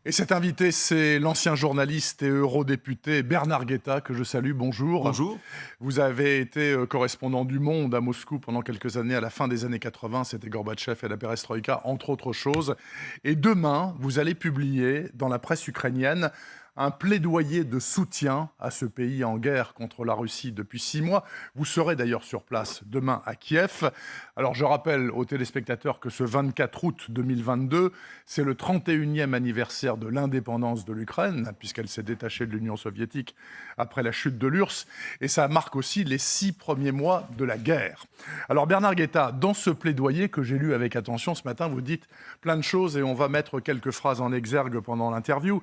Et cet invité, c'est l'ancien journaliste et eurodéputé Bernard Guetta, que je salue. Bonjour. Bonjour. Vous avez été correspondant du Monde à Moscou pendant quelques années, à la fin des années 80. C'était Gorbatchev et la perestroïka, entre autres choses. Et demain, vous allez publier dans la presse ukrainienne un plaidoyer de soutien à ce pays en guerre contre la Russie depuis 6 mois. Vous serez d'ailleurs sur place demain à Kiev. Alors je rappelle aux téléspectateurs que ce 24 août 2022, c'est le 31e anniversaire de l'indépendance de l'Ukraine, puisqu'elle s'est détachée de l'Union soviétique après la chute de l'URSS. Et ça marque aussi les 6 premiers mois de la guerre. Alors Bernard Guetta, dans ce plaidoyer que j'ai lu avec attention ce matin, vous dites plein de choses et on va mettre quelques phrases en exergue pendant l'interview.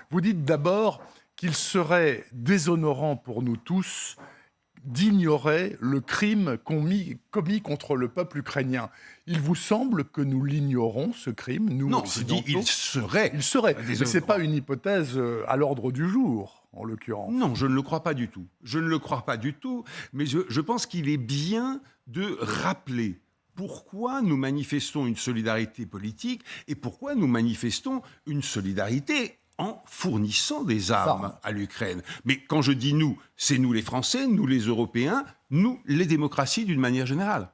Vous dites d'abord qu'il serait déshonorant pour nous tous d'ignorer le crime commis contre le peuple ukrainien. Il vous semble que nous l'ignorons, ce crime, nous Non, occidentaux? il serait. Il serait. Mais ce n'est pas une hypothèse à l'ordre du jour, en l'occurrence. Non, je ne le crois pas du tout. Je ne le crois pas du tout, mais je pense qu'il est bien de rappeler pourquoi nous manifestons une solidarité politique et pourquoi nous manifestons une solidarité en fournissant des armes à l'Ukraine. Mais quand je dis nous, c'est nous les Français, nous les Européens, nous les démocraties d'une manière générale.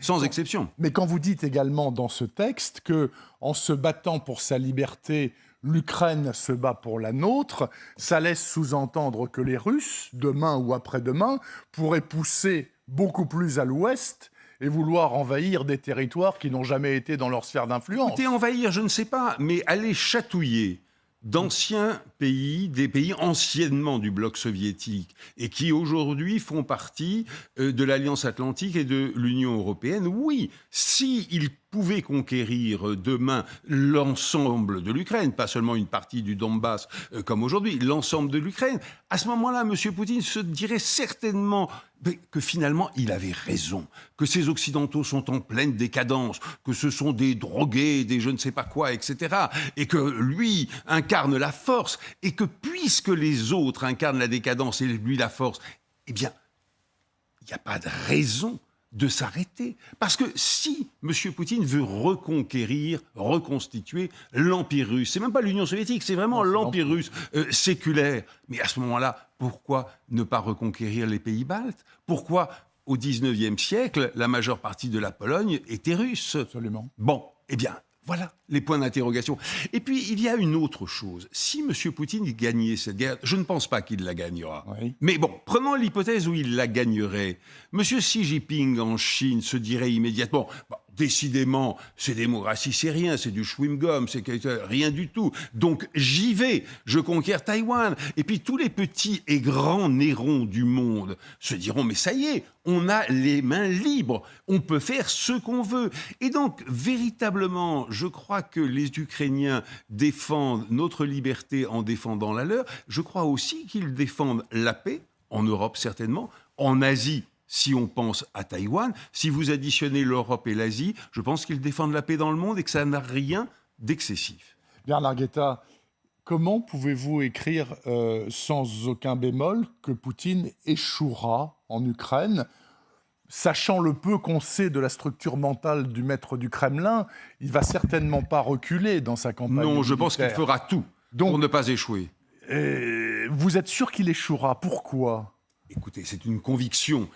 Sans exception. Mais quand vous dites également dans ce texte que, en se battant pour sa liberté, l'Ukraine se bat pour la nôtre, ça laisse sous-entendre que les Russes, demain ou après-demain, pourraient pousser beaucoup plus à l'ouest et vouloir envahir des territoires qui n'ont jamais été dans leur sphère d'influence. Écoutez, envahir, je ne sais pas, mais aller chatouiller d'anciens pays, des pays anciennement du bloc soviétique et qui aujourd'hui font partie de l'Alliance Atlantique et de l'Union Européenne, oui, s'ils pouvaient conquérir demain l'ensemble de l'Ukraine, pas seulement une partie du Donbass comme aujourd'hui, l'ensemble de l'Ukraine, à ce moment-là, M. Poutine se dirait certainement que finalement, il avait raison, que ces Occidentaux sont en pleine décadence, que ce sont des drogués, des je ne sais pas quoi, etc., et que lui incarne la force, et que puisque les autres incarnent la décadence et lui la force, eh bien, il n'y a pas de raison de s'arrêter. Parce que si M. Poutine veut reconquérir, reconstituer l'Empire russe, c'est même pas l'Union soviétique, c'est vraiment l'Empire russe séculaire. Mais à ce moment-là, pourquoi ne pas reconquérir les pays baltes? Pourquoi, au XIXe siècle, la majeure partie de la Pologne était russe? Absolument. Bon, eh bien, voilà les points d'interrogation. Et puis, il y a une autre chose. Si M. Poutine gagnait cette guerre, je ne pense pas qu'il la gagnera. Oui. Mais bon, prenons l'hypothèse où il la gagnerait. M. Xi Jinping en Chine se dirait immédiatement... décidément, ces démocraties, c'est rien, c'est du chewing-gum, c'est rien du tout. Donc j'y vais, je conquiers Taïwan. Et puis tous les petits et grands nérons du monde se diront, mais ça y est, on a les mains libres, on peut faire ce qu'on veut. Et donc, véritablement, je crois que les Ukrainiens défendent notre liberté en défendant la leur. Je crois aussi qu'ils défendent la paix, en Europe certainement, en Asie, si on pense à Taïwan. Si vous additionnez l'Europe et l'Asie, je pense qu'ils défendent la paix dans le monde et que ça n'a rien d'excessif. Bernard Guetta, comment pouvez-vous écrire sans aucun bémol que Poutine échouera en Ukraine, sachant le peu qu'on sait de la structure mentale du maître du Kremlin? Il ne va certainement pas reculer dans sa campagne Non, je militaire. pense qu'il fera tout pour ne pas échouer. Vous êtes sûr qu'il échouera? Pourquoi? Écoutez, c'est une conviction,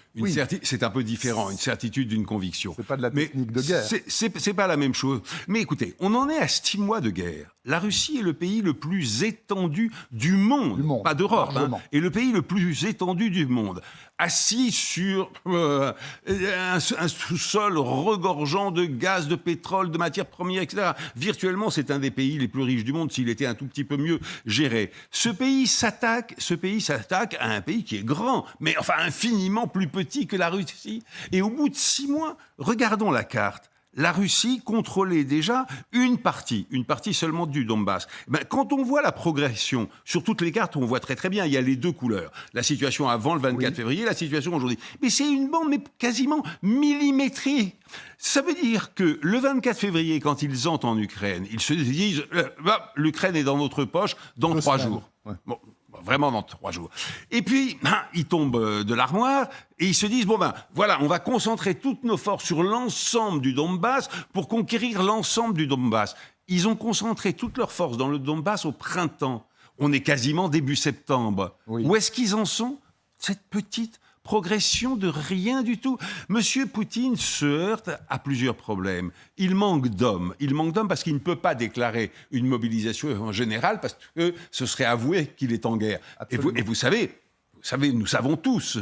c'est un peu différent, une certitude d'une conviction. C'est pas de la technique de guerre. C'est pas la même chose. Mais écoutez, on en est à 6 mois de guerre. La Russie est le pays le plus étendu du monde, pas d'Europe, et le pays le plus étendu du monde, assis sur un sous-sol regorgeant de gaz, de pétrole, de matières premières, etc. Virtuellement, c'est un des pays les plus riches du monde s'il était un tout petit peu mieux géré. Ce pays s'attaque à un pays qui est grand, mais enfin infiniment plus petit que la Russie. Et au bout de 6 mois, regardons la carte. La Russie contrôlait déjà une partie seulement du Donbass. Quand on voit la progression, sur toutes les cartes, on voit très très bien, il y a les deux couleurs. La situation avant le 24 février, la situation aujourd'hui. Mais c'est une bande quasiment millimétrique. Ça veut dire que le 24 février, quand ils entrent en Ukraine, ils se disent l'Ukraine est dans notre poche dans 3 jours. Ouais. Bon. Vraiment dans 3 jours. Et puis, ils tombent de l'armoire et ils se disent, voilà, on va concentrer toutes nos forces sur l'ensemble du Donbass pour conquérir l'ensemble du Donbass. Ils ont concentré toutes leurs forces dans le Donbass au printemps. On est quasiment début septembre. Oui. Où est-ce qu'ils en sont? Cette petite progression de rien du tout. Monsieur Poutine se heurte à plusieurs problèmes. Il manque d'hommes. Il manque d'hommes parce qu'il ne peut pas déclarer une mobilisation en général parce que ce serait avouer qu'il est en guerre. Et vous savez, nous savons tous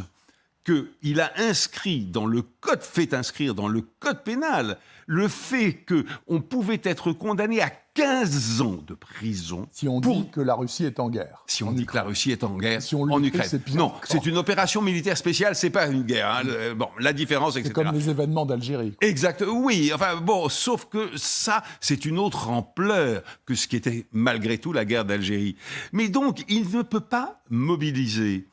qu'il a inscrit dans le code, fait inscrire dans le code pénal le fait qu'on pouvait être condamné à 15 ans de prison. Si on dit que la Russie est en guerre. Si on dit que la Russie est en guerre si on en dit, Ukraine. c'est pire non, encore. c'est une opération militaire spéciale, c'est pas une guerre. Hein. Bon, la différence, etc. C'est comme les événements d'Algérie. Exact, oui. Enfin bon, sauf que ça, c'est une autre ampleur que ce qui était malgré tout la guerre d'Algérie. Mais donc, il ne peut pas mobiliser.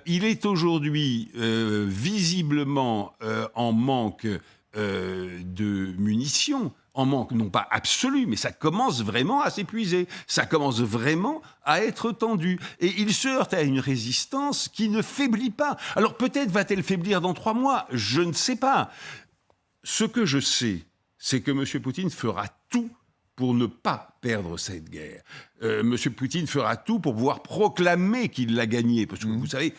Il est aujourd'hui visiblement en manque de munitions, en manque non pas absolu, mais ça commence vraiment à s'épuiser, ça commence vraiment à être tendu. Et il se heurte à une résistance qui ne faiblit pas. Alors peut-être va-t-elle faiblir dans 3 mois, je ne sais pas. Ce que je sais, c'est que M. Poutine fera tout pour ne pas perdre cette guerre. M. Poutine fera tout pour pouvoir proclamer qu'il l'a gagnée. Parce que vous savez,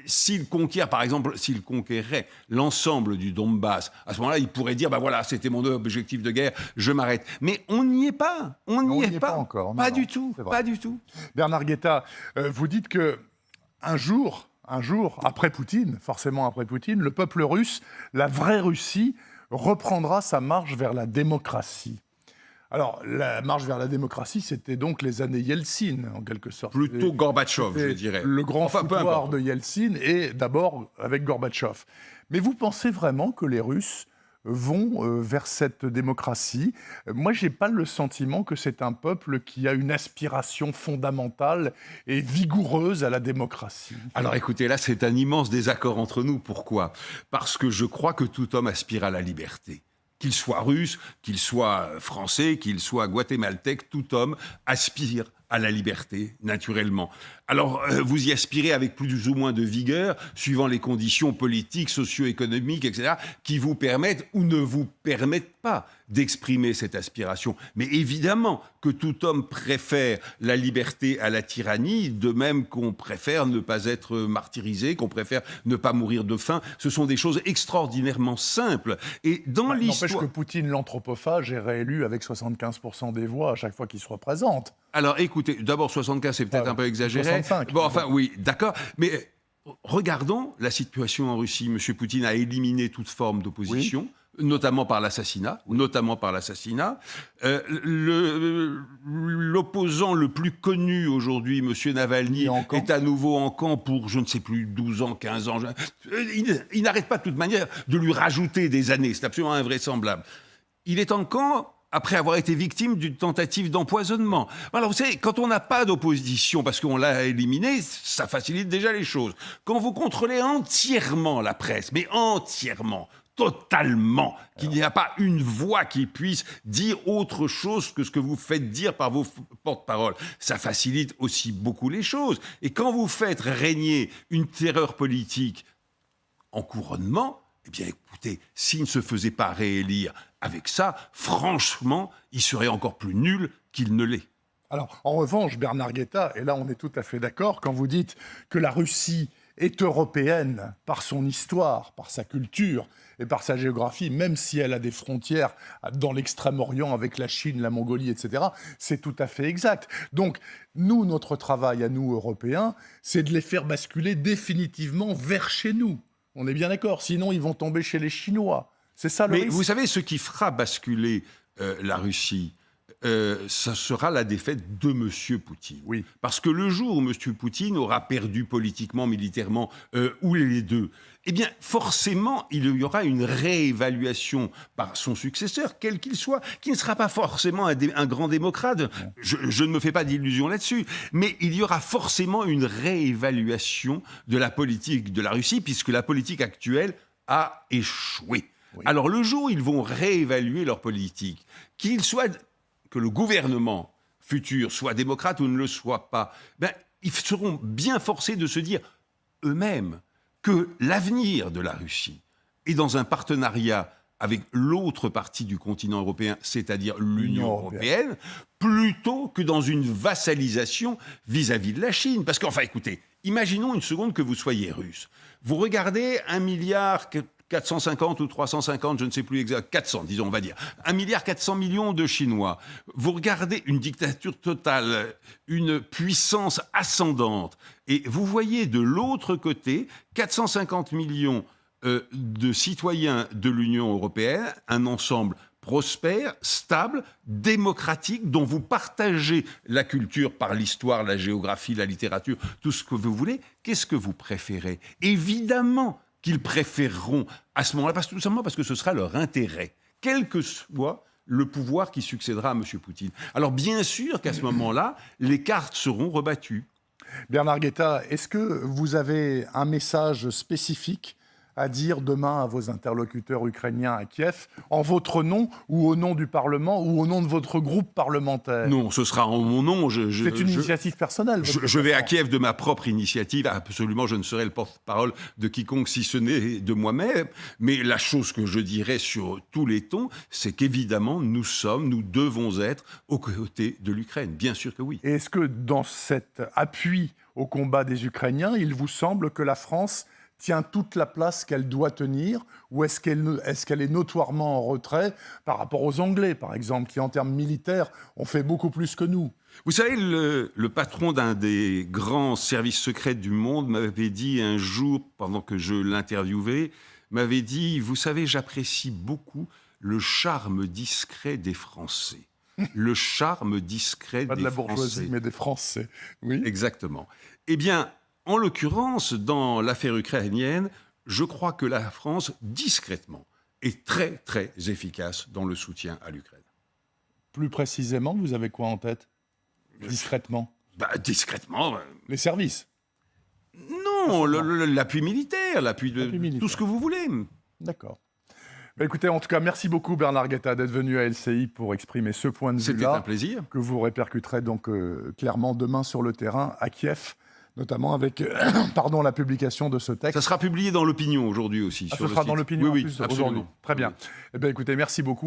s'il conquiert, par exemple, s'il conquérait l'ensemble du Donbass, à ce moment-là, il pourrait dire, voilà, c'était mon objectif de guerre, je m'arrête. Mais on n'y est pas. On n'y est pas encore. Pas du tout. Pas du tout. Bernard Guetta, vous dites que un jour, après Poutine, forcément après Poutine, le peuple russe, la vraie Russie, reprendra sa marche vers la démocratie. Alors, la marche vers la démocratie, c'était donc les années Yeltsin, en quelque sorte. Plutôt Gorbatchev, je dirais. Le grand foutoir de Yeltsin, et d'abord avec Gorbatchev. Mais vous pensez vraiment que les Russes vont vers cette démocratie? Moi, je n'ai pas le sentiment que c'est un peuple qui a une aspiration fondamentale et vigoureuse à la démocratie. Alors écoutez, là, c'est un immense désaccord entre nous. Pourquoi? Parce que je crois que tout homme aspire à la liberté. Qu'il soit russe, qu'il soit français, qu'il soit guatémaltèque, tout homme aspire à la liberté, naturellement. Alors, vous y aspirez avec plus ou moins de vigueur, suivant les conditions politiques, socio-économiques, etc., qui vous permettent ou ne vous permettent pas d'exprimer cette aspiration. Mais évidemment que tout homme préfère la liberté à la tyrannie, de même qu'on préfère ne pas être martyrisé, qu'on préfère ne pas mourir de faim. Ce sont des choses extraordinairement simples. Et dans l'histoire... N'empêche que Poutine, l'anthropophage, est réélu avec 75% des voix à chaque fois qu'il se représente. Alors écoutez, d'abord 75, c'est peut-être un peu exagéré. 65. Bon, enfin oui, d'accord. Mais regardons la situation en Russie. M. Poutine a éliminé toute forme d'opposition. Oui. Notamment par l'assassinat. L'opposant le plus connu aujourd'hui, M. Navalny, est à nouveau en camp pour, je ne sais plus, 12 ans, 15 ans. Il n'arrête pas de toute manière de lui rajouter des années. C'est absolument invraisemblable. Il est en camp après avoir été victime d'une tentative d'empoisonnement. Alors vous savez, quand on n'a pas d'opposition parce qu'on l'a éliminé, ça facilite déjà les choses. Quand vous contrôlez entièrement la presse, mais entièrement, totalement, qu'il n'y a pas une voix qui puisse dire autre chose que ce que vous faites dire par vos porte-paroles, ça facilite aussi beaucoup les choses. Et quand vous faites régner une terreur politique en couronnement, eh bien écoutez, s'il ne se faisait pas réélire avec ça, franchement, il serait encore plus nul qu'il ne l'est. Alors, en revanche, Bernard Guetta, et là on est tout à fait d'accord, quand vous dites que la Russie est européenne par son histoire, par sa culture et par sa géographie, même si elle a des frontières dans l'Extrême-Orient avec la Chine, la Mongolie, etc., c'est tout à fait exact. Donc, nous, notre travail à nous, Européens, c'est de les faire basculer définitivement vers chez nous. On est bien d'accord, sinon ils vont tomber chez les Chinois. C'est ça le risque. Mais vous savez, ce qui fera basculer la Russie, ça sera la défaite de M. Poutine. Oui. Parce que le jour où M. Poutine aura perdu politiquement, militairement, ou les deux, eh bien, forcément, il y aura une réévaluation par son successeur, quel qu'il soit, qui ne sera pas forcément un grand démocrate. Je ne me fais pas d'illusions là-dessus. Mais il y aura forcément une réévaluation de la politique de la Russie, puisque la politique actuelle a échoué. Oui. Alors, le jour où ils vont réévaluer leur politique, que le gouvernement futur soit démocrate ou ne le soit pas, ils seront bien forcés de se dire eux-mêmes que l'avenir de la Russie est dans un partenariat avec l'autre partie du continent européen, c'est-à-dire l'Union européenne, plutôt que dans une vassalisation vis-à-vis de la Chine. Parce qu'enfin, écoutez, imaginons une seconde que vous soyez russe. Vous regardez 1 milliard 450 ou 350, je ne sais plus exact, 400, disons, on va dire. 1 milliard 400 millions de Chinois. Vous regardez une dictature totale, une puissance ascendante, et vous voyez de l'autre côté 450 millions de citoyens de l'Union européenne, un ensemble prospère, stable, démocratique, dont vous partagez la culture par l'histoire, la géographie, la littérature, tout ce que vous voulez. Qu'est-ce que vous préférez ? Évidemment qu'ils préféreront à ce moment-là, tout simplement parce que ce sera leur intérêt, quel que soit le pouvoir qui succédera à M. Poutine. Alors bien sûr qu'à ce moment-là, les cartes seront rebattues. Bernard Guetta, est-ce que vous avez un message spécifique à dire demain à vos interlocuteurs ukrainiens à Kiev, en votre nom ou au nom du Parlement ou au nom de votre groupe parlementaire ? Non, ce sera en mon nom. C'est une initiative personnelle. Je vais à Kiev de ma propre initiative. Absolument, je ne serai le porte-parole de quiconque si ce n'est de moi-même. Mais la chose que je dirais sur tous les tons, c'est qu'évidemment, nous devons être aux côtés de l'Ukraine. Bien sûr que oui. Et est-ce que dans cet appui au combat des Ukrainiens, il vous semble que la France tient toute la place qu'elle doit tenir, ou est-ce qu'elle est notoirement en retrait par rapport aux Anglais, par exemple, qui en termes militaires ont fait beaucoup plus que nous ? Vous savez, le patron d'un des grands services secrets du monde m'avait dit un jour, pendant que je l'interviewais, m'avait dit, vous savez, j'apprécie beaucoup le charme discret des Français. Le charme discret des Français. Pas de la bourgeoisie, mais des Français. Oui. Exactement. Eh bien, en l'occurrence, dans l'affaire ukrainienne, je crois que la France, discrètement, est très, très efficace dans le soutien à l'Ukraine. Plus précisément, vous avez quoi en tête ? Discrètement ? Discrètement. Les services ? Non, l'appui militaire, l'appui militaire, tout ce que vous voulez. D'accord. Écoutez, en tout cas, merci beaucoup Bernard Guetta d'être venu à LCI pour exprimer ce point de vue-là. C'était un plaisir. Que vous répercuterez donc clairement demain sur le terrain à Kiev, notamment avec la publication de ce texte. Ça sera publié dans l'Opinion aujourd'hui aussi. Ce sera dans l'Opinion oui, en plus aujourd'hui. Très bien. Eh bien, écoutez, merci beaucoup.